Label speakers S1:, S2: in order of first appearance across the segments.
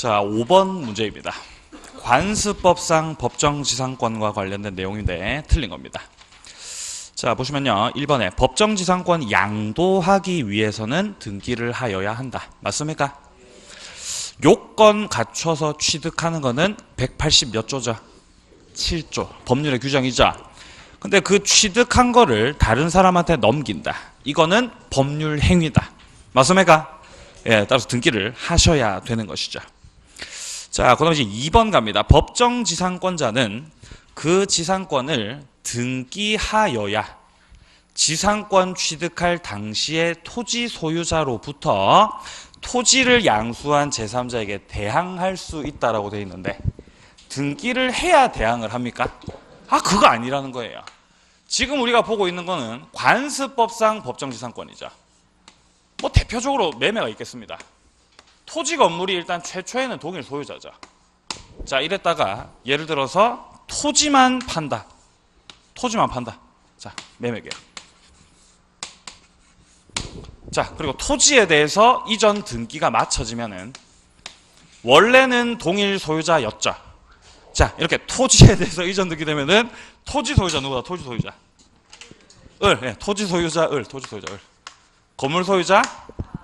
S1: 자, 5번 문제입니다. 관습법상 법정지상권과 관련된 내용인데 틀린 겁니다. 자, 보시면요. 1번에 법정지상권 양도하기 위해서는 등기를 하여야 한다. 맞습니까? 요건 갖춰서 취득하는 거는 180 몇 조죠? 7조. 법률의 규정이죠. 근데 그 취득한 거를 다른 사람한테 넘긴다. 이거는 법률 행위다. 맞습니까? 예, 따라서 등기를 하셔야 되는 것이죠. 자, 그다음에 이제 2번 갑니다. 법정지상권자는 그 지상권을 등기하여야 지상권 취득할 당시의 토지 소유자로부터 토지를 양수한 제3자에게 대항할 수 있다라고 되어 있는데 등기를 해야 대항을 합니까? 그거 아니라는 거예요. 지금 우리가 보고 있는 거는 관습법상 법정지상권이죠. 뭐 대표적으로 매매가 있겠습니다. 토지 건물이 일단 최초에는 동일 소유자죠. 자, 이랬다가 예를 들어서 토지만 판다. 토지만 판다. 자, 매매계약. 자, 그리고 토지에 대해서 이전 등기가 맞춰지면은 원래는 동일 소유자였죠. 자, 이렇게 토지에 대해서 이전 등기되면은 토지 소유자 누구다? 토지 소유자. 네, 토지 소유자 토지 소유자 건물 소유자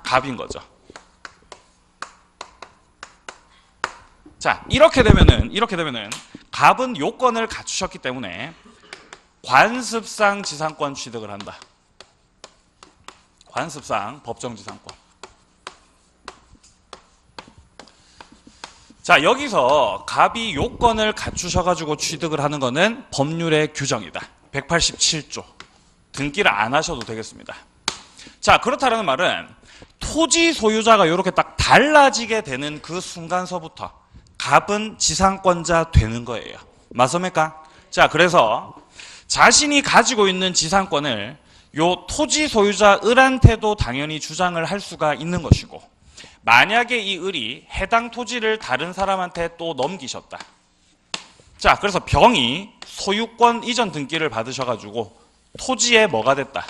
S1: 갑인 거죠. 자, 이렇게 되면은 갑은 요건을 갖추셨기 때문에 관습상 지상권 취득을 한다. 관습상 법정지상권. 자, 여기서 갑이 요건을 갖추셔가지고 취득을 하는 거는 법률의 규정이다. 187조. 등기를 안 하셔도 되겠습니다. 자, 그렇다는 말은 토지 소유자가 이렇게 딱 달라지게 되는 그 순간서부터 갑은 지상권자 되는 거예요. 맞습니까? 자, 그래서 자신이 가지고 있는 지상권을 요 토지 소유자 을한테도 당연히 주장을 할 수가 있는 것이고, 만약에 이 을이 해당 토지를 다른 사람한테 또 넘기셨다. 자, 그래서 병이 소유권 이전 등기를 받으셔가지고 토지에 뭐가 됐다?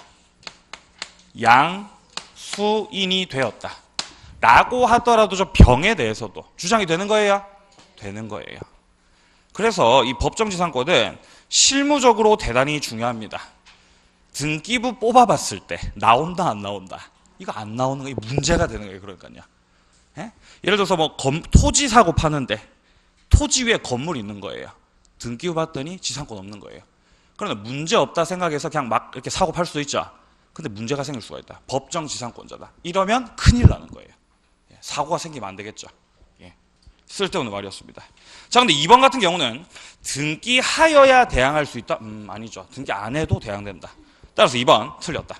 S1: 양수인이 되었다. 라고 하더라도 저 병에 대해서도 주장이 되는 거예요? 되는 거예요. 그래서 이 법정지상권은 실무적으로 대단히 중요합니다. 등기부 뽑아봤을 때 나온다 안 나온다? 이거 안 나오는 게 문제가 되는 거예요. 그러니까요. 예? 예를 들어서 뭐 토지 사고 파는데 토지 위에 건물이 있는 거예요. 등기부 봤더니 지상권 없는 거예요. 그러나 문제 없다 생각해서 그냥 막 이렇게 사고 팔 수도 있죠. 근데 문제가 생길 수가 있다. 법정지상권자다. 이러면 큰일 나는 거예요. 사고가 생기면 안 되겠죠. 쓸데없는 말이었습니다. 자, 근데 2번 같은 경우는 등기하여야 대항할 수 있다? 아니죠. 등기 안 해도 대항된다. 따라서 2번 틀렸다.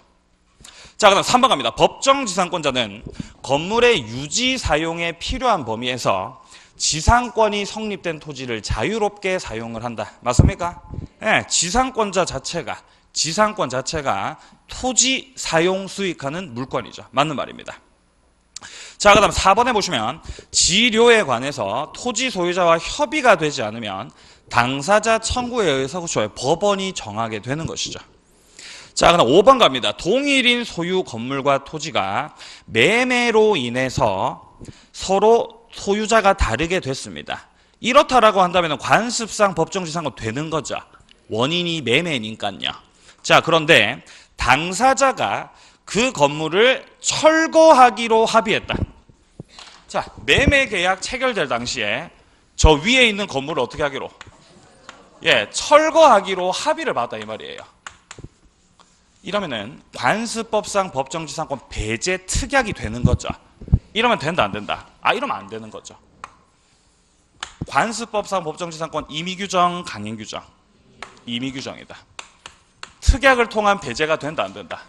S1: 자, 그다음 3번 갑니다. 법정지상권자는 건물의 유지 사용에 필요한 범위에서 지상권이 성립된 토지를 자유롭게 사용을 한다. 맞습니까? 네, 지상권 자체가 토지 사용 수익하는 물권이죠. 맞는 말입니다. 자, 그 다음 4번에 보시면 지료에 관해서 토지 소유자와 협의가 되지 않으면 당사자 청구에 의해서 법원이 정하게 되는 것이죠. 자, 그다음 5번 갑니다. 동일인 소유 건물과 토지가 매매로 인해서 서로 소유자가 다르게 됐습니다. 이렇다라고 한다면 관습상 법정지상권 되는 거죠. 원인이 매매니까요. 자, 그런데 당사자가 그 건물을 철거하기로 합의했다. 자, 매매 계약 체결될 당시에 저 위에 있는 건물을 어떻게 하기로? 철거하기로 합의를 받았다 이 말이에요. 이러면은 관습법상 법정지상권 배제 특약이 되는 거죠. 이러면 된다 안 된다? 이러면 안 되는 거죠. 관습법상 법정지상권 임의규정, 강행규정. 임의규정이다. 특약을 통한 배제가 된다 안 된다?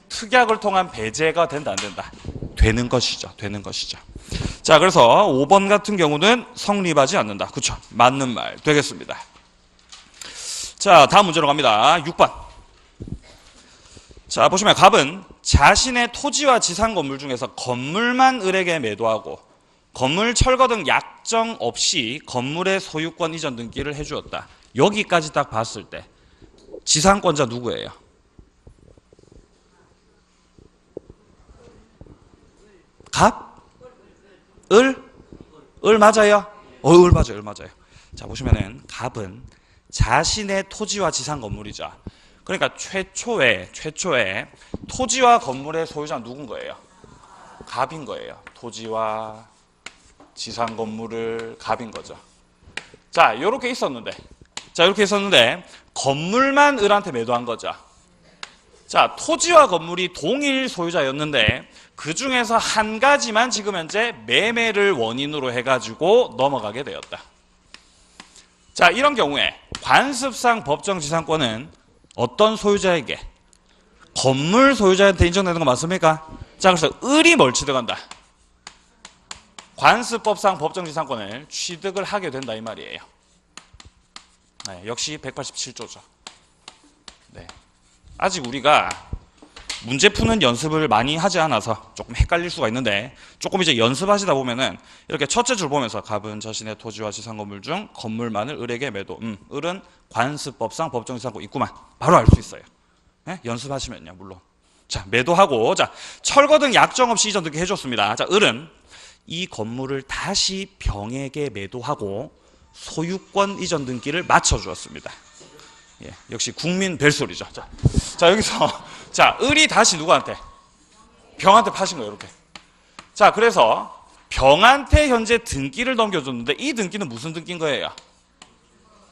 S1: 특약을 통한 배제가 된다 안 된다? 되는 것이죠. 되는 것이죠. 자, 그래서 5번 같은 경우는 성립하지 않는다. 그렇죠? 맞는 말 되겠습니다. 자, 다음 문제로 갑니다. 6번. 자, 보시면 갑은 자신의 토지와 지상 건물 중에서 건물만 을에게 매도하고 건물 철거 등 약정 없이 건물의 소유권 이전 등기를 해주었다. 여기까지 딱 봤을 때 지상권자 누구예요? 갑? 을? 을 맞아요? 을 맞아요. 을 맞아요. 자, 보시면은 갑은 자신의 토지와 지상 건물이죠. 그러니까 최초에 토지와 건물의 소유자는 누군 거예요? 갑인 거예요. 토지와 지상 건물을 갑인 거죠. 자, 이렇게 있었는데 건물만 을한테 매도한 거죠. 자, 토지와 건물이 동일 소유자였는데 그 중에서 한 가지만 지금 현재 매매를 원인으로 해가지고 넘어가게 되었다. 자, 이런 경우에 관습상 법정지상권은 어떤 소유자에게? 건물 소유자한테 인정되는 거 맞습니까? 자, 그래서 을이 뭘 취득한다? 관습법상 법정지상권을 취득을 하게 된다 이 말이에요. 네, 역시 187조죠. 네. 아직 우리가 문제 푸는 연습을 많이 하지 않아서 조금 헷갈릴 수가 있는데 조금 이제 연습하시다 보면은 이렇게 첫째 줄 보면서 갑은 자신의 토지와 지상 건물 중 건물만을 을에게 매도. 을은 관습법상 법정지상권 있구만. 바로 알 수 있어요. 네? 연습하시면요, 물론. 자, 매도하고, 자, 철거 등 약정 없이 이전 등기 해줬습니다. 자, 을은 이 건물을 다시 병에게 매도하고 소유권 이전 등기를 맞춰주었습니다. 예, 역시 국민 벨소리죠. 자, 여기서 자, 을이 다시 누구한테? 병한테 파신 거예요, 이렇게. 자, 그래서 병한테 현재 등기를 넘겨줬는데 이 등기는 무슨 등기인 거예요?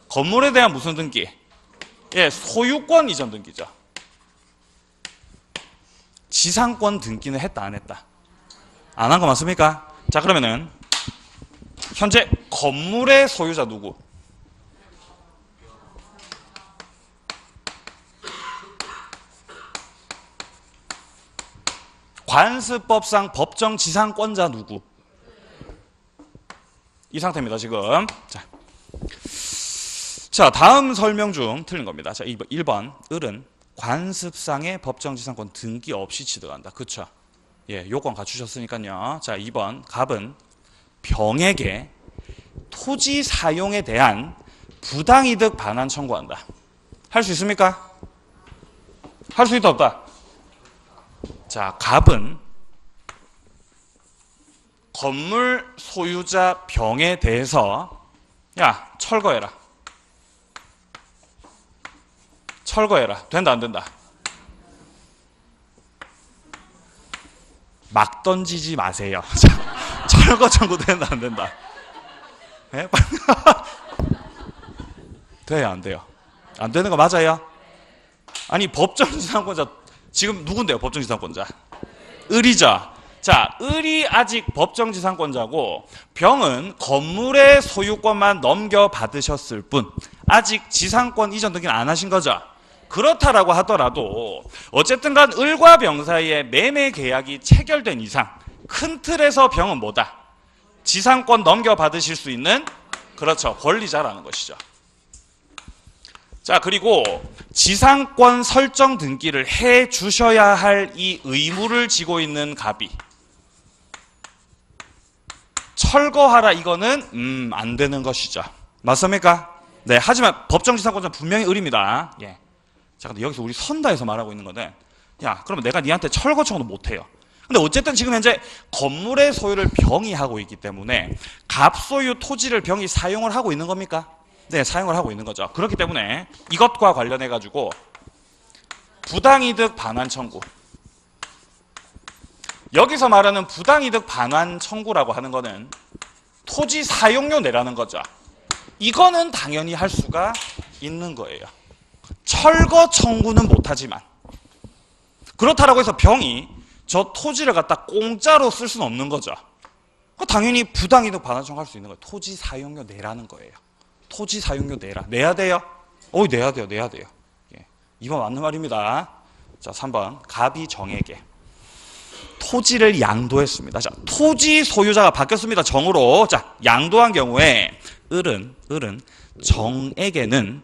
S1: 건물에 대한 무슨 등기? 예, 소유권 이전 등기죠. 지상권 등기는 했다, 안 했다? 안 한 거 맞습니까? 자, 그러면은 현재 건물의 소유자 누구? 관습법상 법정지상권자 누구? 이 상태입니다, 지금. 자, 다음 설명 중 틀린 겁니다. 자, 1번. 을은 관습상의 법정지상권 등기 없이 취득한다. 그쵸? 예, 요건 갖추셨으니까요. 자, 2번. 갑은 병에게 토지 사용에 대한 부당이득 반환 청구한다. 할 수 있습니까? 할 수 있다, 없다? 자, 갑은 건물 소유자 병에 대해서 야, 철거해라. 된다, 안 된다? 막 던지지 마세요. 자, 철거 청구 된다, 안 된다? 네? 돼요, 안 돼요? 안 되는 거 맞아요? 아니, 법정지상권자 지금 누군데요? 법정지상권자 을이죠. 자, 을이 아직 법정지상권자고 병은 건물의 소유권만 넘겨받으셨을 뿐 아직 지상권 이전 등기는 안 하신 거죠. 그렇다라고 하더라도 어쨌든 간 을과 병 사이에 매매 계약이 체결된 이상 큰 틀에서 병은 뭐다? 지상권 넘겨받으실 수 있는, 그렇죠, 권리자라는 것이죠. 자, 그리고 지상권 설정 등기를 해 주셔야 할 이 의무를 지고 있는 갑이 철거하라, 이거는 안 되는 것이죠. 맞습니까? 네, 하지만 법정지상권자는 분명히 을입니다. 예. 자, 근데 여기서 우리 선다해서 말하고 있는 건데, 야, 그러면 내가 니한테 철거 청구도 못해요. 근데 어쨌든 지금 현재 건물의 소유를 병이 하고 있기 때문에 갑소유 토지를 병이 사용을 하고 있는 겁니까? 네, 사용을 하고 있는 거죠. 그렇기 때문에 이것과 관련해 가지고 부당이득 반환 청구, 여기서 말하는 부당이득 반환 청구라고 하는 거는 토지 사용료 내라는 거죠. 이거는 당연히 할 수가 있는 거예요. 철거 청구는 못하지만, 그렇다라고 해서 병이 저 토지를 갖다 공짜로 쓸 수는 없는 거죠. 당연히 부당이득 반환 청구할 수 있는 거예요. 토지 사용료 내라는 거예요. 토지 사용료 내야 돼요? 내야 돼요. 예. 2번 맞는 말입니다. 자, 3번. 갑이 정에게 토지를 양도했습니다. 자, 토지 소유자가 바뀌었습니다. 정으로. 자, 양도한 경우에 을은 정에게는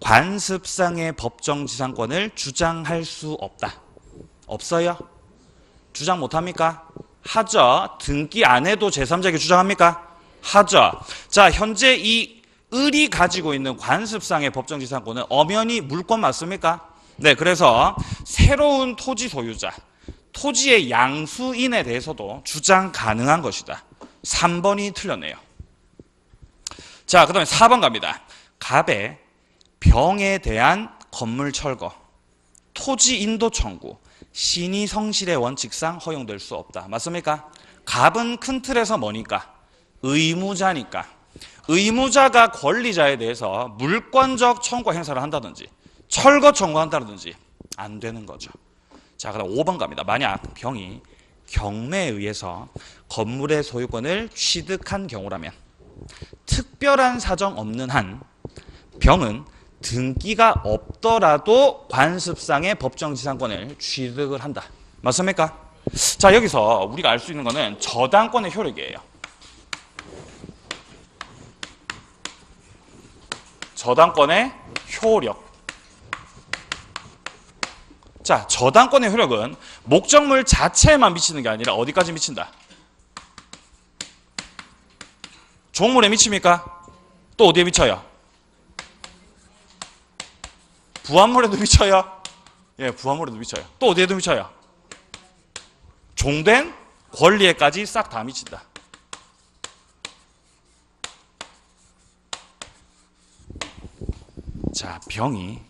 S1: 관습상의 법정지상권을 주장할 수 없다. 없어요? 주장 못합니까? 하죠. 등기 안 해도 제3자에게 주장합니까? 하죠. 자, 현재 이 을이 가지고 있는 관습상의 법정지상권은 엄연히 물권 맞습니까? 네, 그래서 새로운 토지 소유자, 토지의 양수인에 대해서도 주장 가능한 것이다. 3번이 틀렸네요. 자, 그 다음에 4번 갑니다. 갑의 병에 대한 건물 철거, 토지 인도 청구, 신의 성실의 원칙상 허용될 수 없다. 맞습니까? 갑은 큰 틀에서 뭐니까? 의무자니까. 의무자가 권리자에 대해서 물권적 청구 행사를 한다든지 철거 청구한다든지 안 되는 거죠. 자, 그다음 5번 갑니다. 만약 병이 경매에 의해서 건물의 소유권을 취득한 경우라면 특별한 사정 없는 한 병은 등기가 없더라도 관습상의 법정지상권을 취득을 한다. 맞습니까? 자, 여기서 우리가 알 수 있는 거는 저당권의 효력이에요. 저당권의 효력. 자, 저당권의 효력은 목적물 자체에만 미치는 게 아니라 어디까지 미친다? 종물에 미칩니까? 또 어디에 미쳐요? 부합물에도 미쳐요? 예, 부합물에도 미쳐요. 또 어디에도 미쳐요? 종된 권리에까지 싹 다 미친다. 자, 병이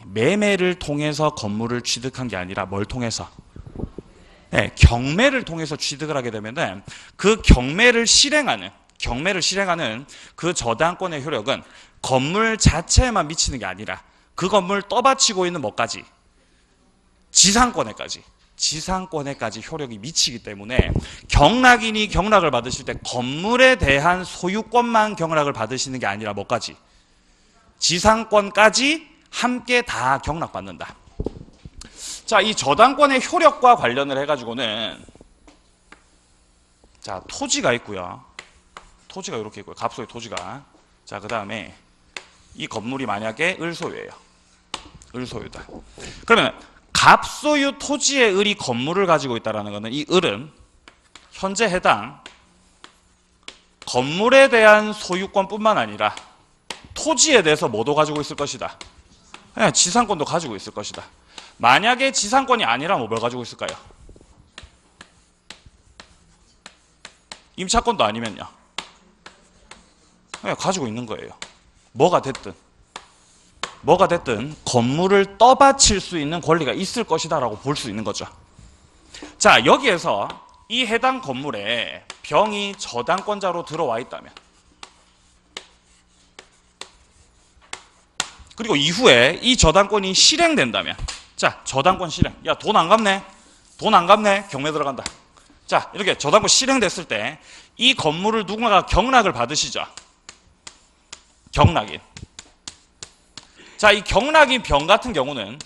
S1: 매매를 통해서 건물을 취득한 게 아니라 뭘 통해서? 네, 경매를 통해서 취득을 하게 되면은 그 경매를 실행하는 그 저당권의 효력은 건물 자체에만 미치는 게 아니라 그 건물 떠받치고 있는 뭐까지? 지상권에까지 효력이 미치기 때문에 경락인이 경락을 받으실 때 건물에 대한 소유권만 경락을 받으시는 게 아니라 뭐까지? 지상권까지 함께 다 경락받는다. 자, 이 저당권의 효력과 관련을 해가지고는 자, 토지가 있고요. 토지가 이렇게 있고요. 갑소의 토지가. 자, 그 다음에 이 건물이 만약에 을소유예요. 을소유다. 그러면 갑소유 토지의 을이 건물을 가지고 있다는 것은 이 을은 현재 해당 건물에 대한 소유권뿐만 아니라 토지에 대해서 뭐도 가지고 있을 것이다. 네, 지상권도 가지고 있을 것이다. 만약에 지상권이 아니라면 뭘 가지고 있을까요? 임차권도 아니면요. 네, 가지고 있는 거예요. 뭐가 됐든 건물을 떠받칠 수 있는 권리가 있을 것이다라고 볼 수 있는 거죠. 자, 여기에서 이 해당 건물에 병이 저당권자로 들어와 있다면 그리고 이후에 이 저당권이 실행된다면 자, 저당권 실행. 야, 돈 안 갚네. 경매 들어간다. 자, 이렇게 저당권 실행됐을 때 이 건물을 누군가가 경락을 받으시죠. 경락인. 자, 이 경락인 병 같은 경우는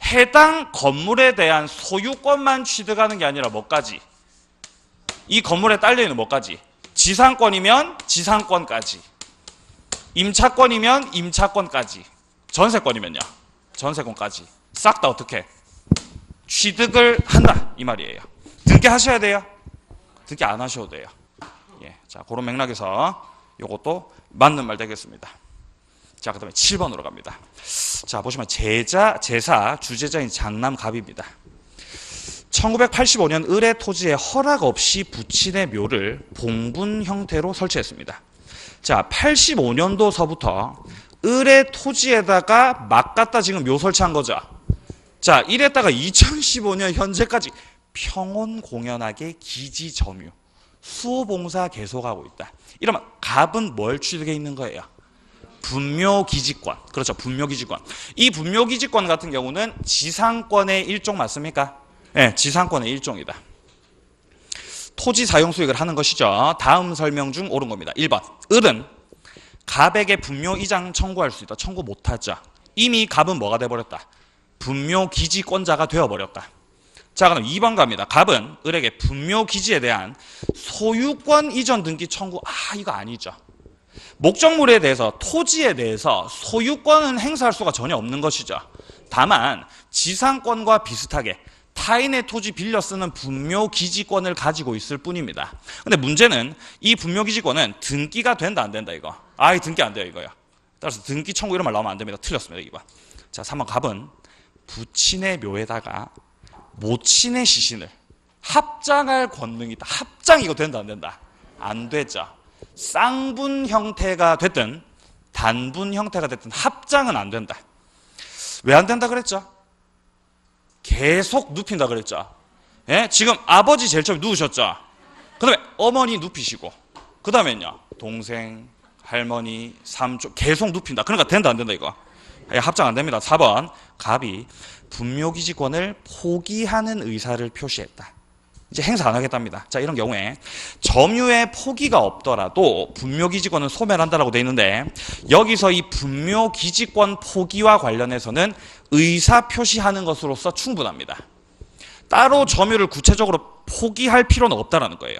S1: 해당 건물에 대한 소유권만 취득하는 게 아니라 뭐까지? 이 건물에 딸려있는 뭐까지? 지상권이면 지상권까지. 임차권이면 임차권까지. 전세권이면요. 전세권까지. 싹 다 어떻게? 취득을 한다. 이 말이에요. 등기하셔야 돼요. 등기 안 하셔도 돼요. 예. 자, 그런 맥락에서 이것도 맞는 말 되겠습니다. 자, 그 다음에 7번으로 갑니다. 자, 보시면 제사 주제자인 장남갑입니다. 1985년 을의 토지에 허락 없이 부친의 묘를 봉분 형태로 설치했습니다. 자, 85년도서부터 을의 토지에다가 막 갖다 지금 묘 설치한 거죠. 자, 이랬다가 2015년 현재까지 평온공연하게 기지점유, 수호봉사 계속하고 있다. 이러면 갑은 뭘 취득해 있는 거예요? 분묘기지권. 그렇죠. 분묘기지권. 이 분묘기지권 같은 경우는 지상권의 일종 맞습니까? 네, 지상권의 일종이다. 토지 사용 수익을 하는 것이죠. 다음 설명 중 옳은 겁니다. 1번. 을은 갑에게 분묘이장 청구할 수 있다. 청구 못하죠. 이미 갑은 뭐가 돼버렸다? 분묘기지권자가 되어버렸다. 자, 그럼 2번 갑니다. 갑은 을에게 분묘기지에 대한 소유권 이전 등기 청구. 이거 아니죠. 목적물에 대해서 토지에 대해서 소유권은 행사할 수가 전혀 없는 것이죠. 다만 지상권과 비슷하게 타인의 토지 빌려 쓰는 분묘기지권을 가지고 있을 뿐입니다. 근데 문제는 이 분묘기지권은 등기가 된다 안 된다 이거. 등기 안 돼요 이거요. 따라서 등기 청구 이런 말 나오면 안 됩니다. 틀렸습니다. 2번. 자, 3번 갑은 부친의 묘에다가 모친의 시신을 합장할 권능이 있다. 합장 이거 된다 안 된다? 안 되죠. 쌍분 형태가 됐든 단분 형태가 됐든 합장은 안 된다. 왜 안 된다 그랬죠? 계속 눕힌다 그랬죠. 예? 지금 아버지 제일 처음에 누우셨죠. 그 다음에 어머니 눕히시고 그 다음에는요 동생, 할머니, 삼촌 계속 눕힌다. 그러니까 된다 안 된다 이거. 예, 합장 안 됩니다. 4번 갑이 분묘기지권을 포기하는 의사를 표시했다. 이제 행사 안 하겠답니다. 자, 이런 경우에 점유의 포기가 없더라도 분묘기지권은 소멸한다라고 돼 있는데 여기서 이 분묘기지권 포기와 관련해서는 의사 표시하는 것으로서 충분합니다. 따로 점유를 구체적으로 포기할 필요는 없다라는 거예요.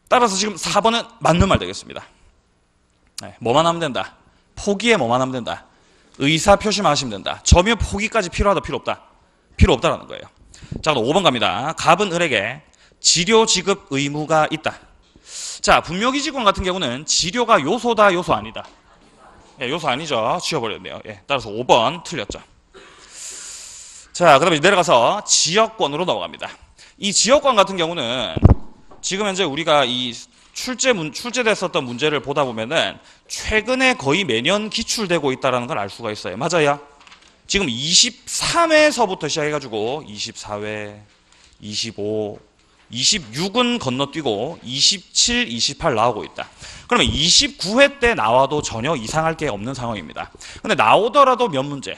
S1: 따라서 지금 4번은 맞는 말 되겠습니다. 네, 뭐만 하면 된다. 포기에 뭐만 하면 된다. 의사 표시만 하시면 된다. 점유 포기까지 필요하다 필요 없다. 필요 없다라는 거예요. 자, 그럼 5번 갑니다. 갑은 을에게 지료 지급 의무가 있다. 자, 분묘기지권 같은 경우는 지료가 요소다 요소 아니다. 예, 요소 아니죠. 지워버렸네요. 예, 따라서 5번 틀렸죠. 자, 그 다음에 내려가서 지역권으로 넘어갑니다. 이 지역권 같은 경우는 지금 현재 우리가 이 출제됐었던 문제를 보다 보면은 최근에 거의 매년 기출되고 있다는 걸 알 수가 있어요. 맞아요? 지금 23회서부터 시작해가지고 24회, 25, 26은 건너뛰고 27, 28 나오고 있다. 그러면 29회 때 나와도 전혀 이상할 게 없는 상황입니다. 근데 나오더라도 몇 문제?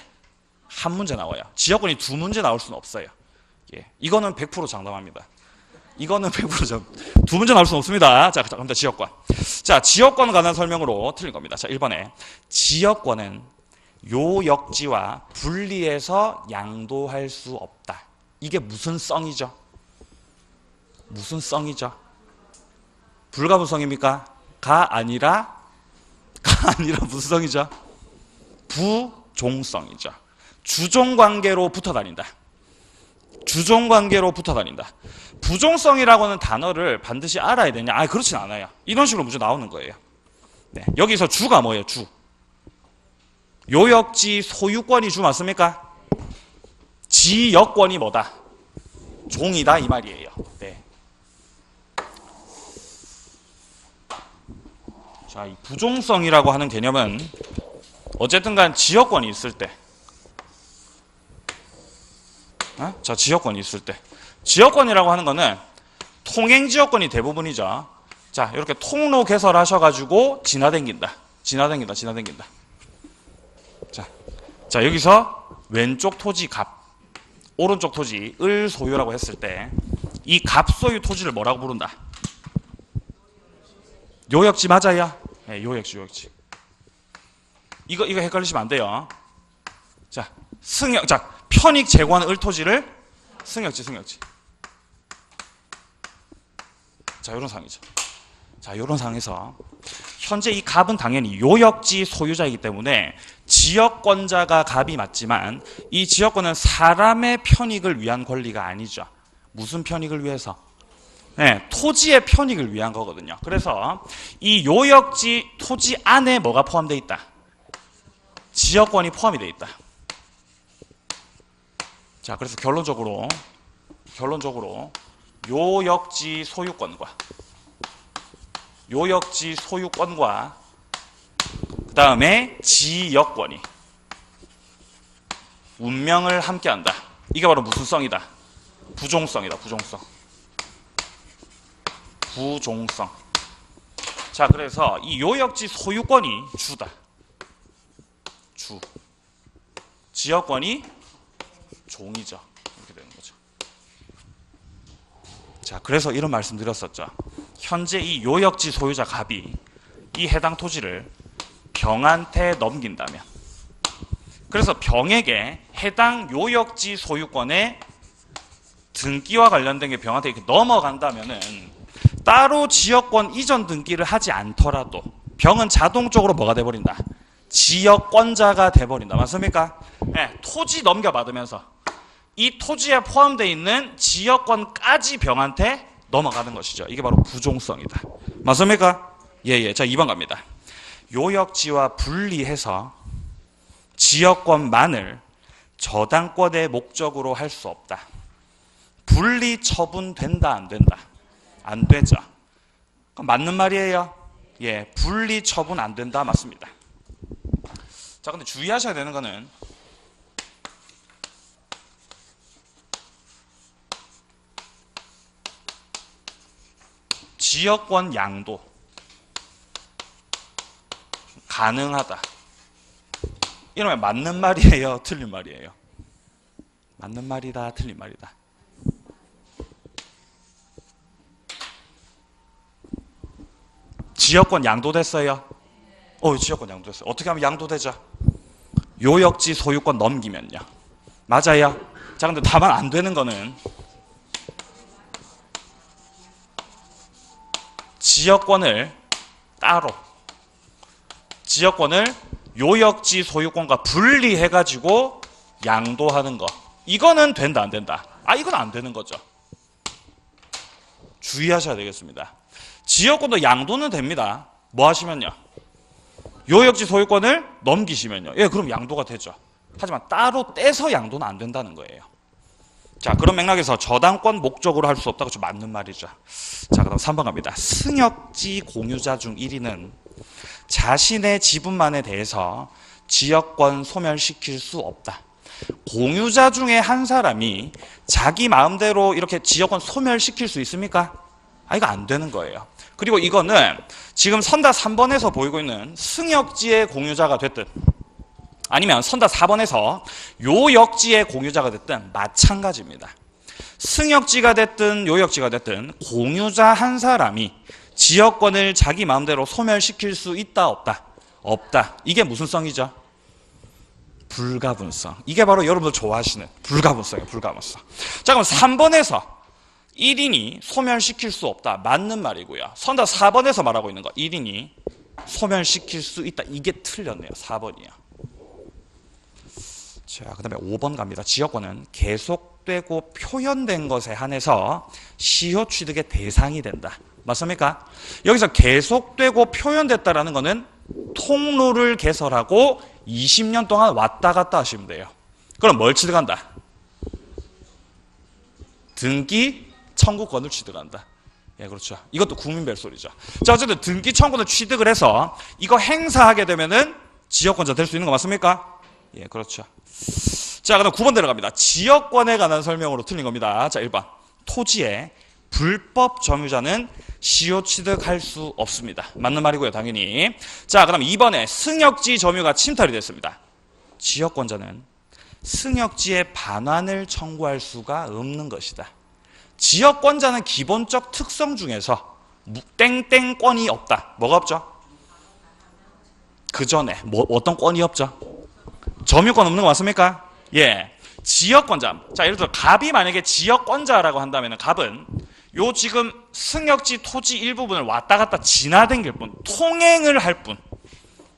S1: 한 문제 나와요. 지역권이 두 문제 나올 수는 없어요. 예, 이거는 100% 장담합니다. 이거는 100% 두 문제 나올 수는 없습니다. 자, 갑니다. 지역권. 자, 지역권 관한 설명으로 틀린 겁니다. 자, 1번에 지역권은 요역지와 분리해서 양도할 수 없다. 이게 무슨 성이죠? 무슨 성이죠? 불가분성입니까? 가 아니라 무슨 성이죠? 부종성이죠. 주종관계로 붙어 다닌다. 주종관계로 붙어 다닌다. 부종성이라고 하는 단어를 반드시 알아야 되냐? 아, 그렇진 않아요. 이런 식으로 문제 나오는 거예요. 네, 여기서 주가 뭐예요? 주. 요역지 소유권이 주 맞습니까? 지역권이 뭐다? 종이다 이 말이에요. 네. 자, 이 부종성이라고 하는 개념은 어쨌든 간 지역권이 있을 때, 자, 지역권이 있을 때, 지역권이라고 하는 거는 통행지역권이 대부분이죠. 자, 이렇게 통로 개설하셔가지고 지나댕긴다. 자, 여기서 왼쪽 토지 갑, 오른쪽 토지 을 소유라고 했을 때 이 갑 소유 토지를 뭐라고 부른다? 요역지 맞아요? 네, 요역지. 이거 헷갈리시면 안 돼요. 자, 편익 제거하는 을 토지를 승역지. 자, 이런 상황이죠. 자, 이런 상황에서 현재 이 갑은 당연히 요역지 소유자이기 때문에 지역권자가 갑이 맞지만 이 지역권은 사람의 편익을 위한 권리가 아니죠. 무슨 편익을 위해서? 네, 토지의 편익을 위한 거거든요. 그래서 이 요역지 토지 안에 뭐가 포함되어 있다? 지역권이 포함이 되어 있다. 자, 그래서 결론적으로 요역지 소유권과 그 다음에 지역권이 운명을 함께한다. 이게 바로 무슨 성이다? 부종성이다. 부종성. 자, 그래서 이 요역지 소유권이 주다. 지역권이 종이죠. 이렇게 되는 거죠. 자, 그래서 이런 말씀 드렸었죠. 현재 이 요역지 소유자 갑이 이 해당 토지를 병한테 넘긴다면, 그래서 병에게 해당 요역지 소유권의 등기와 관련된 게 병한테 이렇게 넘어간다면은 따로 지역권 이전 등기를 하지 않더라도 병은 자동적으로 뭐가 돼버린다? 지역권자가 돼버린다. 맞습니까? 네, 토지 넘겨받으면서 이 토지에 포함되어 있는 지역권까지 병한테 넘어가는 것이죠. 이게 바로 부종성이다. 맞습니까? 예. 자, 2번 갑니다. 요역지와 분리해서 지역권만을 저당권의 목적으로 할 수 없다. 분리 처분된다, 안 된다? 안 되죠. 그럼 맞는 말이에요. 예, 분리 처분 안 된다. 맞습니다. 자, 근데 주의하셔야 되는 거는 지역권 양도 가능하다. 이러면 맞는 말이에요, 틀린 말이에요? 맞는 말이다, 틀린 말이다. 지역권 양도됐어요? 지역권 양도됐어요. 어떻게 하면 양도되죠? 요역지 소유권 넘기면요. 맞아요? 자, 근데 다만 안 되는 거는 지역권을 따로, 지역권을 요역지 소유권과 분리해가지고 양도하는 거. 이거는 된다, 안 된다? 이건 안 되는 거죠. 주의하셔야 되겠습니다. 지역권도 양도는 됩니다. 뭐 하시면요? 요역지 소유권을 넘기시면요. 예, 그럼 양도가 되죠. 하지만 따로 떼서 양도는 안 된다는 거예요. 자, 그런 맥락에서 저당권 목적으로 할 수 없다고 좀 맞는 말이죠. 자, 그다음 3번 갑니다. 승역지 공유자 중 1위는 자신의 지분만에 대해서 지역권 소멸시킬 수 없다. 공유자 중에 한 사람이 자기 마음대로 이렇게 지역권 소멸시킬 수 있습니까? 이거 안 되는 거예요. 그리고 이거는 지금 선다 3번에서 보이고 있는 승역지의 공유자가 됐든 아니면 선다 4번에서 요역지의 공유자가 됐든 마찬가지입니다. 승역지가 됐든 요역지가 됐든 공유자 한 사람이 지역권을 자기 마음대로 소멸시킬 수 있다, 없다? 없다. 이게 무슨 성이죠? 불가분성. 이게 바로 여러분들 좋아하시는 불가분성이에요. 불가분성. 자, 그럼 3번에서 1인이 소멸시킬 수 없다. 맞는 말이고요. 선다 4번에서 말하고 있는 거 1인이 소멸시킬 수 있다. 이게 틀렸네요. 4번이요. 자, 그 다음에 5번 갑니다. 지역권은 계속되고 표현된 것에 한해서 시효 취득의 대상이 된다. 맞습니까? 여기서 계속되고 표현됐다라는 거는 통로를 개설하고 20년 동안 왔다 갔다 하시면 돼요. 그럼 뭘 취득한다? 등기 청구권을 취득한다. 예, 그렇죠. 이것도 국민벨소리죠. 자, 어쨌든 등기 청구권을 취득을 해서 이거 행사하게 되면은 지역권자 될 수 있는 거 맞습니까? 예, 그렇죠. 자, 그럼 9번 들어갑니다. 지역권에 관한 설명으로 틀린 겁니다. 자, 1번. 토지의 불법 점유자는 시효 취득할 수 없습니다. 맞는 말이고요, 당연히. 자, 그럼 2번에 승역지 점유가 침탈이 됐습니다. 지역권자는 승역지의 반환을 청구할 수가 없는 것이다. 지역권자는 기본적 특성 중에서 땡땡권이 없다. 뭐가 없죠? 그 전에 어떤 권이 없죠? 점유권 없는 거 맞습니까? 예. 지역권자. 자, 예를 들어 갑이 만약에 지역권자라고 한다면 갑은 요 지금 승역지 토지 일부분을 왔다 갔다 지나다닐 뿐, 통행을 할 뿐,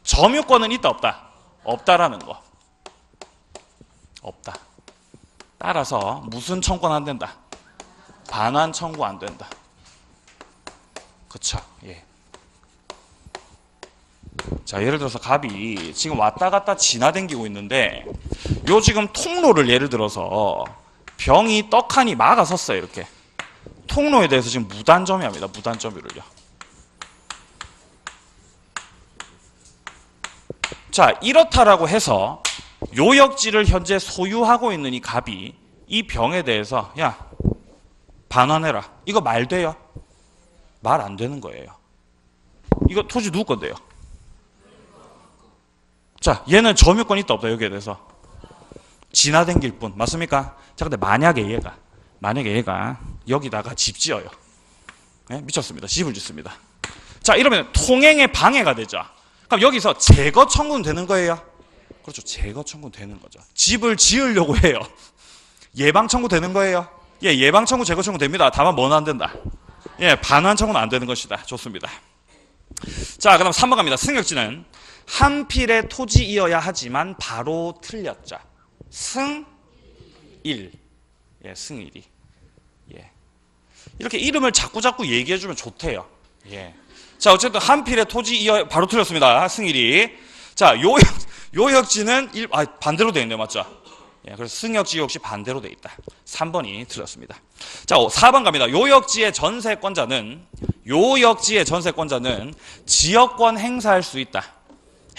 S1: 점유권은 있다, 없다? 없다라는 거. 없다. 따라서 무슨 청구는 안 된다? 반환 청구 안 된다. 그쵸? 예. 자, 예를 들어서 갑이 지금 왔다 갔다 지나다니고 있는데 요 지금 통로를 예를 들어서 병이 떡하니 막아섰어요. 이렇게 통로에 대해서 지금 무단점유합니다. 무단점유를요. 자, 이렇다라고 해서 요역지를 현재 소유하고 있는 이 갑이 이 병에 대해서 야, 반환해라. 이거 말 돼요? 말 안 되는 거예요. 이거 토지 누구 건데요? 자, 얘는 점유권이 있다, 없다? 여기에 대해서 지나댕길 뿐. 맞습니까? 자, 근데 만약에 얘가 여기다가 집 지어요. 네? 미쳤습니다. 집을 짓습니다. 자, 이러면 통행에 방해가 되죠. 그럼 여기서 제거 청구는 되는 거예요? 그렇죠. 제거 청구는 되는 거죠. 집을 지으려고 해요. 예방 청구 되는 거예요? 예, 예방 청구, 제거 청구 됩니다. 다만 뭐는 안 된다? 예, 반환 청구는 안 되는 것이다. 좋습니다. 자, 그다음 3번 갑니다. 승역지는 한 필의 토지이어야 하지만 바로 틀렸죠. 승 1. 예, 승일이. 예. 이렇게 이름을 자꾸 얘기해주면 좋대요. 예. 자, 어쨌든 한 필의 토지이어야 바로 틀렸습니다. 승일이. 자, 요역지는 반대로 되어 있네요. 맞죠? 예, 그래서 승역지 역시 반대로 되어 있다. 3번이 틀렸습니다. 자, 4번 갑니다. 요역지의 전세권자는 요역지의 전세권자는 지역권 행사할 수 있다.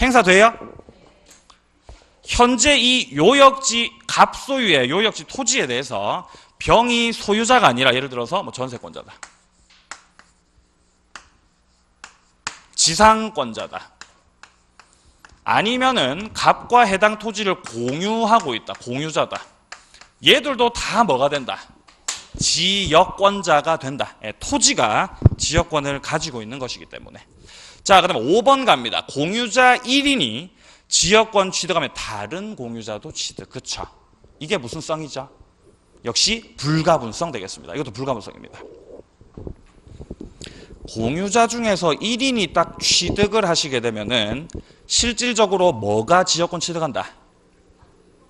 S1: 행사돼요? 현재 이 요역지 갑소유의 요역지 토지에 대해서 병이 소유자가 아니라 예를 들어서 뭐 전세권자다. 지상권자다. 아니면은 갑과 해당 토지를 공유하고 있다. 공유자다. 얘들도 다 뭐가 된다? 지역권자가 된다. 토지가 지역권을 가지고 있는 것이기 때문에. 자, 그 다음에 5번 갑니다. 공유자 1인이 지역권 취득하면 다른 공유자도 취득. 그쵸? 이게 무슨 성이죠? 역시 불가분성 되겠습니다. 이것도 불가분성입니다. 공유자 중에서 1인이 딱 취득을 하시게 되면은 실질적으로 뭐가 지역권 취득한다?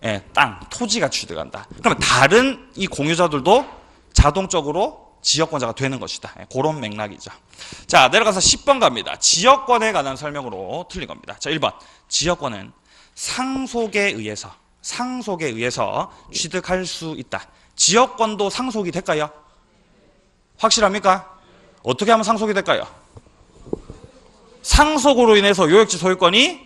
S1: 예, 땅, 토지가 취득한다. 그러면 다른 이 공유자들도 자동적으로 지역권자가 되는 것이다. 예, 그런 맥락이죠. 자, 내려가서 10번 갑니다. 지역권에 관한 설명으로 틀린 겁니다. 자, 1번. 지역권은 상속에 의해서 취득할 수 있다. 지역권도 상속이 될까요? 확실합니까? 어떻게 하면 상속이 될까요? 상속으로 인해서 요역지 소유권이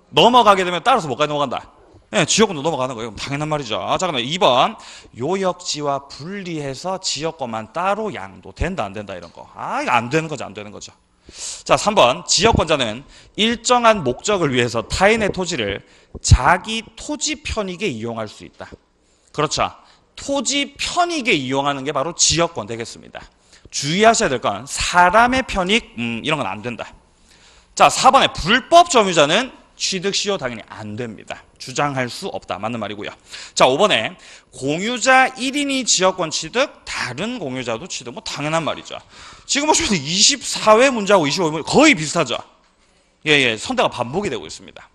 S1: 넘어가게 되면 따라서 뭐까지 넘어간다? 네, 지역권도 넘어가는 거예요. 당연한 말이죠. 자, 그러면 2번. 요역지와 분리해서 지역권만 따로 양도된다, 안 된다, 이런 거. 아, 이거 안 되는 거죠, 안 되는 거죠. 자, 3번. 지역권자는 일정한 목적을 위해서 타인의 토지를 자기 토지 편익에 이용할 수 있다. 그렇죠. 토지 편익에 이용하는 게 바로 지역권 되겠습니다. 주의하셔야 될 건 사람의 편익, 이런 건 안 된다. 자, 4번에 불법 점유자는 취득 시효 당연히 안 됩니다. 주장할 수 없다. 맞는 말이고요. 자, 5번에 공유자 1인이 지역권 취득, 다른 공유자도 취득. 뭐 당연한 말이죠. 지금 보시면 24회 문제하고 25회 문제 거의 비슷하죠. 예, 선대가 반복이 되고 있습니다.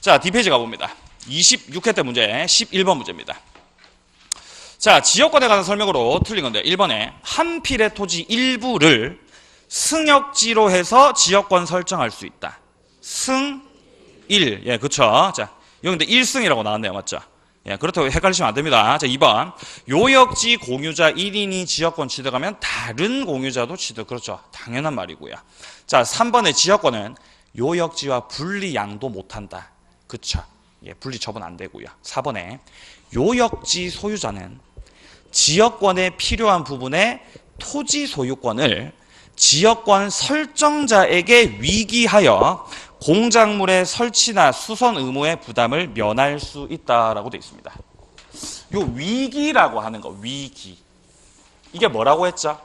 S1: 자, D페이지 가봅니다. 26회 때 문제 11번 문제입니다. 자, 지역권에 관한 설명으로 틀린 건데 1번에 한 필의 토지 일부를 승역지로 해서 지역권 설정할 수 있다. 승1. 예, 그쵸. 자, 여기 근데 1승이라고 나왔네요. 맞죠? 예, 그렇다고 헷갈리시면 안 됩니다. 자, 2번. 요역지 공유자 1인이 지역권 취득하면 다른 공유자도 취득. 그렇죠. 당연한 말이고요. 자, 3번의 지역권은 요역지와 분리 양도 못한다. 그쵸. 예, 분리 처분 안 되고요. 4번에 요역지 소유자는 지역권에 필요한 부분의 토지 소유권을 지역권 설정자에게 위기하여 공작물의 설치나 수선 의무의 부담을 면할 수 있다라고 되어 있습니다. 요 위기라고 하는 거, 위기. 이게 뭐라고 했죠?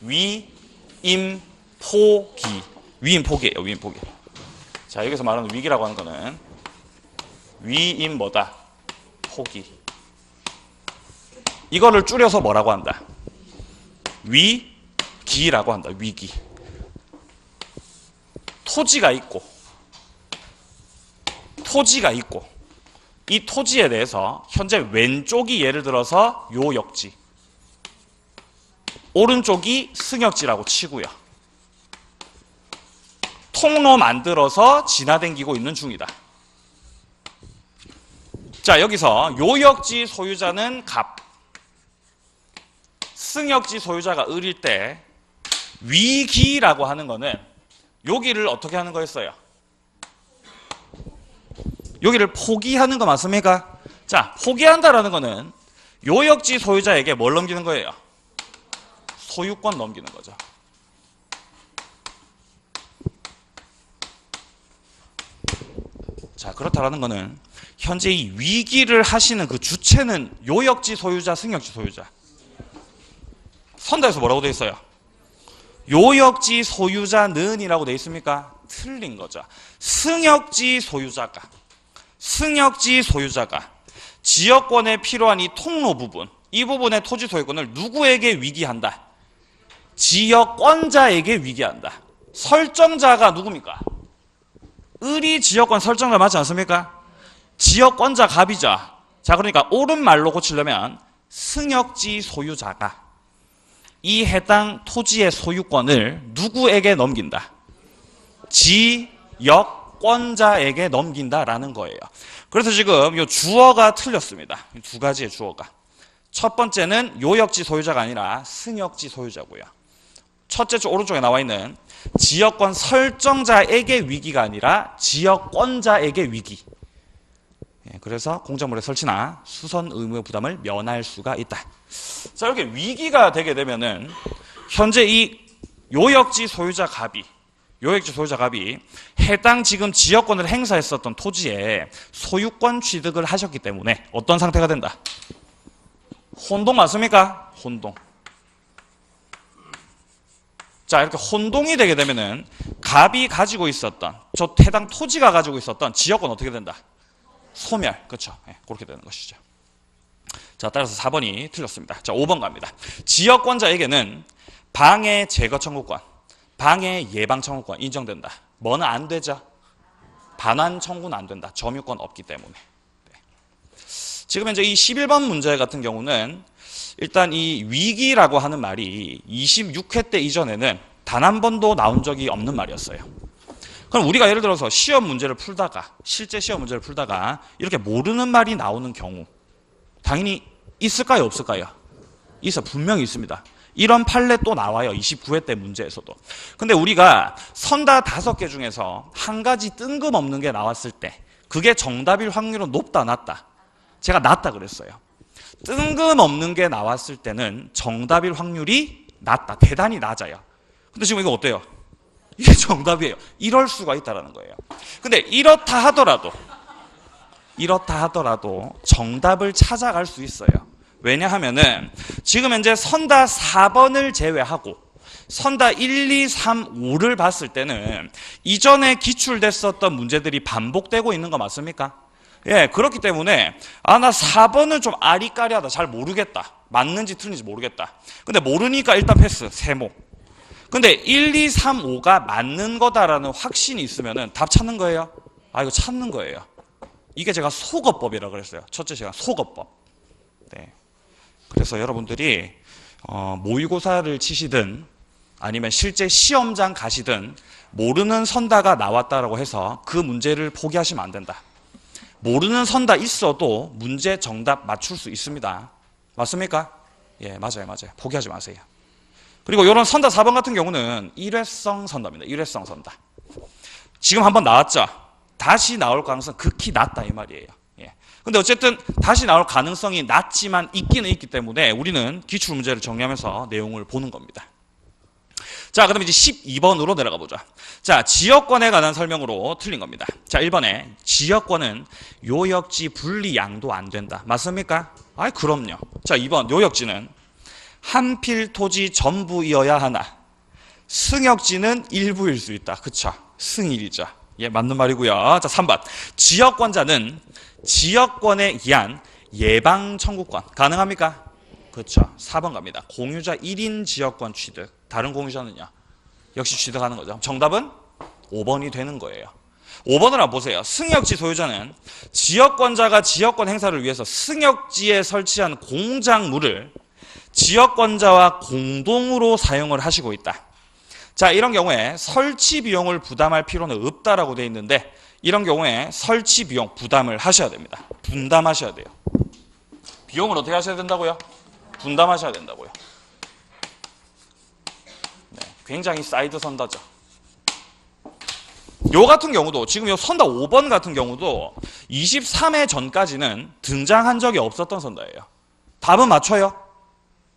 S1: 위임포기. 위임포기예요, 위임포기. 자, 여기서 말하는 위기라고 하는 거는 위임 뭐다? 포기. 이거를 줄여서 뭐라고 한다? 위기라고 한다. 위기. 토지가 있고 이 토지에 대해서 현재 왼쪽이 예를 들어서 요역지, 오른쪽이 승역지라고 치고요. 통로 만들어서 지나다니고 있는 중이다. 자, 여기서 요역지 소유자는 갑, 승역지 소유자가 을일 때 위기라고 하는 거는 여기를 어떻게 하는 거였어요? 여기를 포기하는 거 맞습니까? 자, 포기한다라는 거는 요역지 소유자에게 뭘 넘기는 거예요? 소유권 넘기는 거죠. 자, 그렇다라는 거는 현재 이 위기를 하시는 그 주체는 요역지 소유자, 승역지 소유자. 선다에서 뭐라고 되어 있어요? 요역지 소유자는이라고 되어 있습니까? 틀린 거죠. 승역지 소유자가 지역권에 필요한 이 통로 부분, 이 부분의 토지 소유권을 누구에게 위기한다? 지역권자에게 위기한다. 설정자가 누굽니까? 을이 지역권 설정자 맞지 않습니까? 지역권자 갑이죠. 자, 그러니까 옳은 말로 고치려면 승역지 소유자가 이 해당 토지의 소유권을 누구에게 넘긴다? 지역권자에게 넘긴다라는 거예요. 그래서 지금 이 주어가 틀렸습니다. 두 가지의 주어가. 첫 번째는 요역지 소유자가 아니라 승역지 소유자고요. 첫째 쪽 오른쪽에 나와 있는 지역권 설정자에게 위기가 아니라 지역권자에게 위기. 그래서 공작물의 설치나 수선 의무 부담을 면할 수가 있다. 자, 이렇게 위기가 되게 되면은 현재 이 요역지 소유자 갑이 해당 지금 지역권을 행사했었던 토지에 소유권 취득을 하셨기 때문에 어떤 상태가 된다? 혼동 맞습니까? 혼동. 자, 이렇게 혼동이 되게 되면은 갑이 가지고 있었던 저 해당 토지가 가지고 있었던 지역권 어떻게 된다? 소멸. 그렇죠. 네, 그렇게 되는 것이죠. 자, 따라서 4번이 틀렸습니다. 자, 5번 갑니다. 지역권자에게는 방해 제거 청구권, 방해 예방 청구권 인정된다. 뭐는 안 되죠? 반환 청구는 안 된다. 점유권 없기 때문에. 네. 지금 현재 이 11번 문제 같은 경우는 일단 이 위기라고 하는 말이 26회 때 이전에는 단 한 번도 나온 적이 없는 말이었어요. 그럼 우리가 예를 들어서 시험 문제를 풀다가 실제 시험 문제를 풀다가 이렇게 모르는 말이 나오는 경우 당연히 있을까요? 없을까요? 분명히 있습니다. 이런 판례 또 나와요. 29회 때 문제에서도. 근데 우리가 선다 5개 중에서 한 가지 뜬금없는 게 나왔을 때 그게 정답일 확률은 높다 낮다? 제가 낮다 그랬어요. 뜬금없는 게 나왔을 때는 정답일 확률이 낮다. 대단히 낮아요. 근데 지금 이거 어때요? 이게 정답이에요. 이럴 수가 있다는 거예요. 근데 이렇다 하더라도 정답을 찾아갈 수 있어요. 왜냐하면은 지금 현재 선다 4번을 제외하고 선다 1, 2, 3, 5를 봤을 때는 이전에 기출됐었던 문제들이 반복되고 있는 거 맞습니까? 예, 그렇기 때문에 나 4번은 좀 아리까리하다. 잘 모르겠다. 맞는지 틀린지 모르겠다. 근데 모르니까 일단 패스. 세모. 근데 1, 2, 3, 5가 맞는 거다라는 확신이 있으면은 답 찾는 거예요? 이거 찾는 거예요. 이게 제가 속어법이라고 그랬어요. 첫째 시간 속어법. 네. 그래서 여러분들이 모의고사를 치시든 아니면 실제 시험장 가시든 모르는 선다가 나왔다라고 해서 그 문제를 포기하시면 안 된다. 모르는 선다 있어도 문제 정답 맞출 수 있습니다. 맞습니까? 예, 맞아요. 포기하지 마세요. 그리고 이런 선다 4번 같은 경우는 일회성 선다입니다. 일회성 선다. 지금 한번 나왔죠? 다시 나올 가능성 극히 낮다 이 말이에요. 예. 근데 어쨌든 다시 나올 가능성이 낮지만 있기는 있기 때문에 우리는 기출문제를 정리하면서 내용을 보는 겁니다. 자, 그럼 이제 12번으로 내려가 보자. 자, 지역권에 관한 설명으로 틀린 겁니다. 자, 1번에 지역권은 요역지 분리 양도 안 된다. 맞습니까? 그럼요. 자, 2번 요역지는 한 필 토지 전부이어야 하나 승역지는 일부일 수 있다. 그쵸? 승일이죠. 예, 맞는 말이고요. 자, 3번 지역권자는 지역권에 의한 예방 청구권 가능합니까? 그렇죠. 4번 갑니다. 공유자 1인 지역권 취득. 다른 공유자는요? 역시 취득하는 거죠. 정답은 5번이 되는 거예요. 5번을 한번 보세요. 승역지 소유자는 지역권자가 지역권 행사를 위해서 승역지에 설치한 공작물을 지역권자와 공동으로 사용을 하시고 있다. 자, 이런 경우에 설치 비용을 부담할 필요는 없다라고 되어 있는데 이런 경우에 설치 비용 부담을 하셔야 됩니다. 분담하셔야 돼요. 비용을 어떻게 하셔야 된다고요? 분담하셔야 된다고요. 네, 굉장히 사이드 선다죠. 요 같은 경우도 지금 요 선다 5번 같은 경우도 23회 전까지는 등장한 적이 없었던 선다예요. 답은 맞춰요?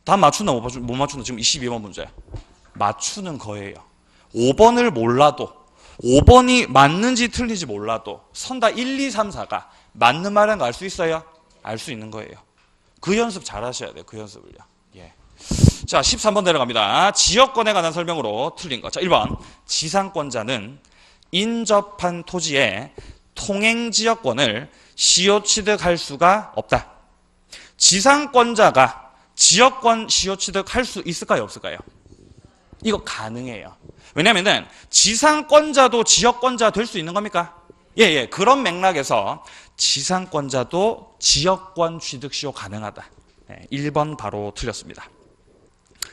S1: 답 맞춘다 못 맞춘다. 지금 22번 문제. 맞추는 거예요. 5번을 몰라도 5번이 맞는지 틀린지 몰라도 선다 1, 2, 3, 4가 맞는 말인 거 알 수 있어요? 알 수 있는 거예요. 그 연습 잘 하셔야 돼요. 그 연습을요. 예. 자, 13번 내려갑니다. 지역권에 관한 설명으로 틀린 거. 자, 1번. 지상권자는 인접한 토지에 통행지역권을 시효 취득할 수가 없다. 지상권자가 지역권 시효 취득할 수 있을까요? 없을까요? 이거 가능해요. 왜냐하면 지상권자도 지역권자 될 수 있는 겁니까? 예. 그런 맥락에서 지상권자도 지역권 취득 시효 가능하다. 1번 바로 틀렸습니다.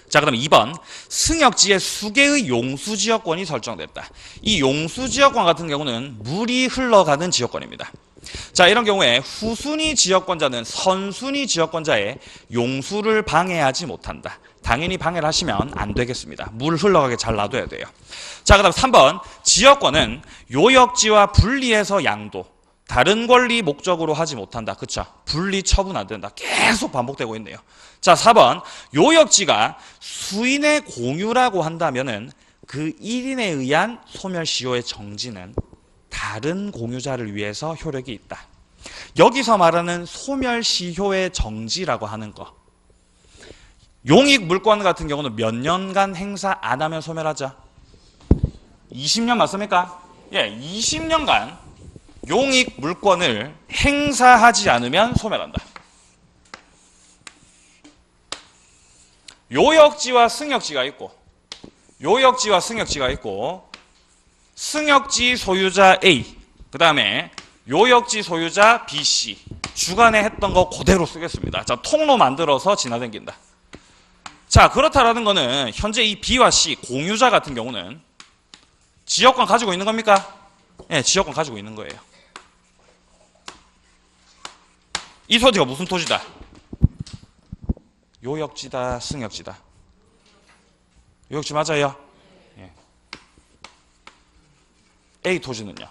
S1: 자, 그럼 2번. 승역지에 수개의 용수지역권이 설정됐다. 이 용수지역권 같은 경우는 물이 흘러가는 지역권입니다. 자, 이런 경우에 후순위 지역권자는 선순위 지역권자의 용수를 방해하지 못한다. 당연히 방해를 하시면 안 되겠습니다. 물 흘러가게 잘 놔둬야 돼요. 자, 그 다음 3번. 지역권은 요역지와 분리해서 양도, 다른 권리 목적으로 하지 못한다. 그쵸? 분리 처분 안 된다. 계속 반복되고 있네요. 자, 4번. 요역지가 수인의 공유라고 한다면은 그 1인에 의한 소멸시효의 정지는 다른 공유자를 위해서 효력이 있다. 여기서 말하는 소멸시효의 정지라고 하는 거, 용익 물권 같은 경우는 몇 년간 행사 안 하면 소멸하죠? 20년 맞습니까? 예, 20년간 용익 물권을 행사하지 않으면 소멸한다. 요역지와 승역지가 있고, 요역지와 승역지가 있고, 승역지 소유자 A, 그 다음에 요역지 소유자 B, C, 주간에 했던 거 그대로 쓰겠습니다. 자, 통로 만들어서 지나다닌다. 자, 그렇다라는 거는 현재 이 B와 C 공유자 같은 경우는 지역권 가지고 있는 겁니까? 예, 지역권 가지고 있는 거예요. 이 토지가 무슨 토지다? 요역지다, 승역지다? 요역지 맞아요? 예. A 토지는요?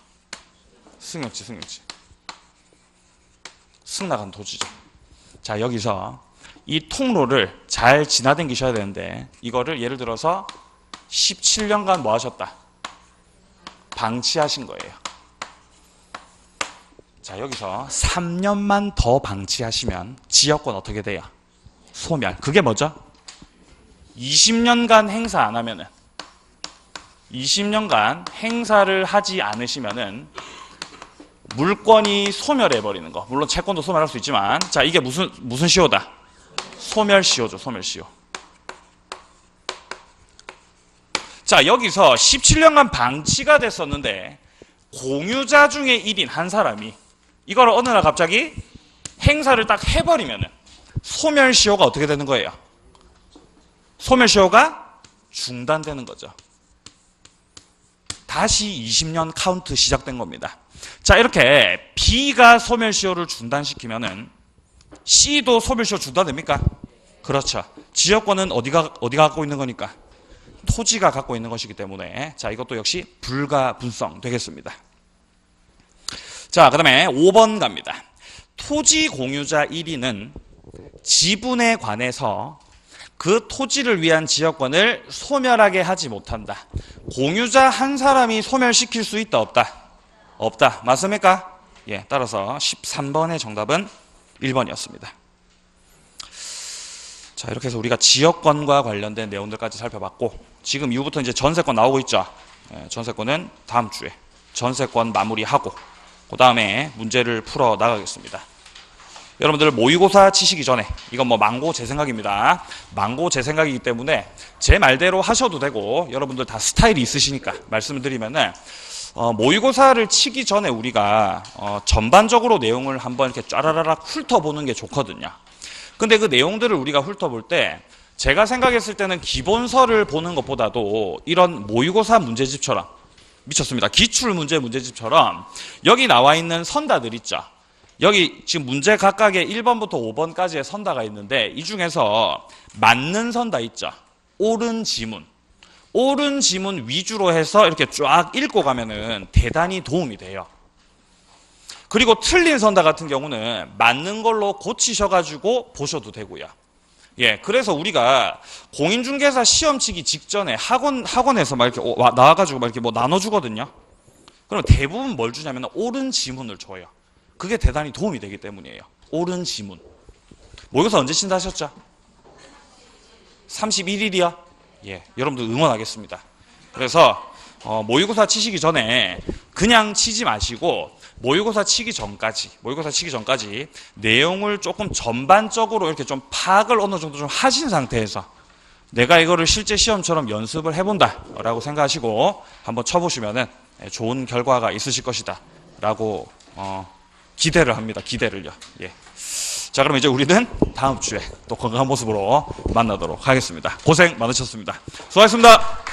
S1: 승역지, 승역지. 승낙한 토지죠. 자, 여기서 이 통로를 잘 지나다니셔야 되는데, 이거를 예를 들어서 17년간 뭐 하셨다? 방치하신 거예요. 자, 여기서 3년만 더 방치하시면 지역권 어떻게 돼요? 소멸. 그게 뭐죠? 20년간 행사 안 하면은, 20년간 행사를 하지 않으시면은 물권이 소멸해 버리는 거. 물론 채권도 소멸할 수 있지만, 자, 이게 무슨 시효다? 소멸시효죠, 소멸시효. 자, 여기서 17년간 방치가 됐었는데 공유자 중에 1인 한 사람이 이걸 어느 날 갑자기 행사를 딱 해버리면은 소멸시효가 어떻게 되는 거예요? 소멸시효가 중단되는 거죠. 다시 20년 카운트 시작된 겁니다. 자, 이렇게 B가 소멸시효를 중단시키면은 C도 소멸시효 중단됩니까? 그렇죠. 지역권은 어디가 갖고 있는 거니까? 토지가 갖고 있는 것이기 때문에, 자, 이것도 역시 불가분성 되겠습니다. 자, 그 다음에 5번 갑니다. 토지 공유자 1인은 지분에 관해서 그 토지를 위한 지역권을 소멸하게 하지 못한다. 공유자 한 사람이 소멸시킬 수 있다, 없다? 없다. 맞습니까? 예, 따라서 13번의 정답은 1번이었습니다. 자, 이렇게 해서 우리가 지역권과 관련된 내용들까지 살펴봤고, 지금 이후부터 이제 전세권 나오고 있죠. 예, 전세권은 다음 주에 전세권 마무리하고 그 다음에 문제를 풀어 나가겠습니다. 여러분들 모의고사 치시기 전에, 이건 뭐 망고 제 생각입니다. 망고 제 생각이기 때문에 제 말대로 하셔도 되고, 여러분들 다 스타일이 있으시니까 말씀을 드리면은, 모의고사를 치기 전에 우리가 전반적으로 내용을 한번 이렇게 쫘라라락 훑어보는 게 좋거든요. 근데 그 내용들을 우리가 훑어볼 때, 제가 생각했을 때는 기본서를 보는 것보다도 이런 모의고사 문제집처럼, 미쳤습니다. 기출문제 문제집처럼 여기 나와 있는 선다들 있죠. 여기 지금 문제 각각의 1번부터 5번까지의 선다가 있는데, 이 중에서 맞는 선다 있죠. 옳은 지문. 옳은 지문 위주로 해서 이렇게 쫙 읽고 가면은 대단히 도움이 돼요. 그리고 틀린 선다 같은 경우는 맞는 걸로 고치셔가지고 보셔도 되고요. 예, 그래서 우리가 공인중개사 시험 치기 직전에 학원에서 막 이렇게 나와가지고 막 이렇게 뭐 나눠주거든요. 그럼 대부분 뭘 주냐면 옳은 지문을 줘요. 그게 대단히 도움이 되기 때문이에요. 옳은 지문. 모의고사 언제 친다 하셨죠? 31일이요? 예, 여러분들 응원하겠습니다. 그래서 모의고사 치시기 전에 그냥 치지 마시고, 모의고사 치기 전까지 내용을 조금 전반적으로 이렇게 좀 파악을 어느 정도 좀 하신 상태에서 내가 이거를 실제 시험처럼 연습을 해본다 라고 생각하시고 한번 쳐보시면은 좋은 결과가 있으실 것이다 라고 기대를 합니다. 기대를요. 예. 자, 그럼 이제 우리는 다음 주에 또 건강한 모습으로 만나도록 하겠습니다. 고생 많으셨습니다. 수고하셨습니다.